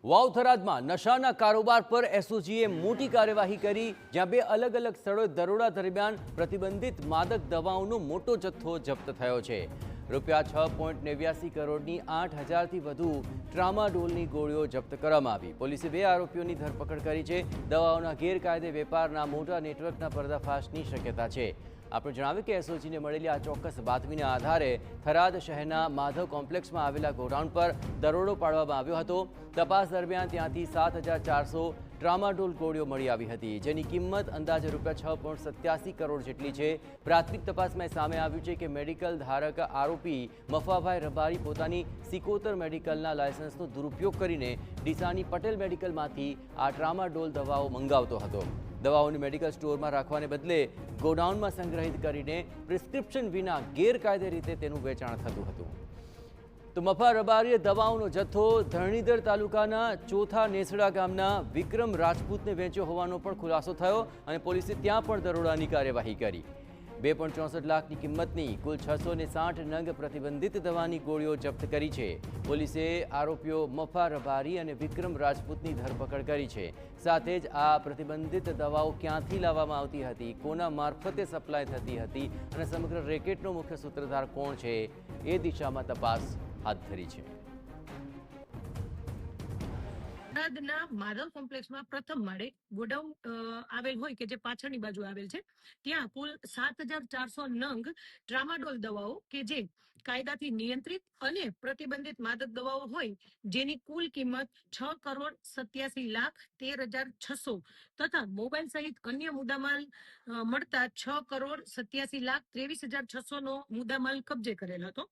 વાવ થરાદમાં નશાના કારોબાર પર એસઓજીએ મોટી કાર્યવાહી કરી, જ્યાં બે અલગ અલગ સ્થળોએ દરોડા દરમિયાન પ્રતિબંધિત માદક દવાઓનો મોટો જથ્થો જપ્ત થયો છે। રૂપિયા 6.89 કરોડની 8,000થી વધુ ટ્રામાડોલની ગોળીઓ જપ્ત કરવામાં આવી। પોલીસે બે આરોપીઓની ધરપકડ કરી છે। દવાઓના ગેરકાયદે વેપારના મોટા નેટવર્કના પર્દાફાશની શક્યતા છે। આપણે જણાવ્યું કે એસઓજીને મળેલી આ ચોક્કસ બાતમીના આધારે થરાદ શહેરના માધવ કોમ્પ્લેક્સમાં આવેલા ગોડાઉન પર દરોડો પાડવામાં આવ્યો હતો। તપાસ દરમિયાન ત્યાંથી 7,400 ટ્રામાડોલ ગોળીઓ મળી આવી હતી, જેની કિંમત અંદાજે રૂપિયા 6.87 કરોડ જેટલી છે। પ્રાથમિક તપાસમાં સામે આવ્યું છે કે મેડિકલ ધારક આરોપી મફાભાઈ રબારી પોતાની સિકોતર મેડિકલના લાયસન્સનો દુરુપયોગ કરીને ડીસાની પટેલ મેડિકલમાંથી આ ટ્રામાડોલ દવાઓ મંગાવતો હતો। દવાઓને મેડિકલ સ્ટોરમાં રાખવાને બદલે ગોડાઉનમાં સંગ્રહિત કરીને પ્રિસ્ક્રિપ્શન વિના ગેરકાયદે રીતે તેનું વેચાણ થતું હતું। તો મફા રબારીએ દવાઓનો જથ્થો ધરણીધર તાલુકાના ચોથા નેસડા ગામના વિક્રમ રાજપૂતને વેચ્યો હોવાનો પણ ખુલાસો થયો અને પોલીસે ત્યાં પણ દરોડાની કાર્યવાહી કરી। 2.64 લાખની કિંમતની કુલ 660 નંગ પ્રતિબંધિત દવાની ગોળીઓ જપ્ત કરી છે। પોલીસે આરોપીઓ મફા રબારી અને વિક્રમ રાજપૂતની ધરપકડ કરી છે। સાથે જ આ પ્રતિબંધિત દવાઓ ક્યાંથી લાવવામાં આવતી હતી, કોના મારફતે સપ્લાય થતી હતી અને સમગ્ર રેકેટનો મુખ્ય સૂત્રધાર કોણ છે, એ દિશામાં તપાસ હાથ ધરી છે। થરાદના માધવ કોમ્પ્લેક્સમાં પ્રથમ માળે ગોડાઉન આવેલ હોય કે જે પાછળની બાજુ આવેલ છે, ત્યાં કુલ 7,400 નંગ ટ્રામાડોલ દવાઓ કે જે કાયદાથી નિયંત્રિત અને પ્રતિબંધિત માદક દવાઓ હોય, જેની કુલ કિંમત 6,87,13,600 તથા મોબાઈલ સહિત અન્ય મુદ્દામાલ મળતા 6,87,23,600 નો મુદ્દામાલ કબજે કરેલ હતો।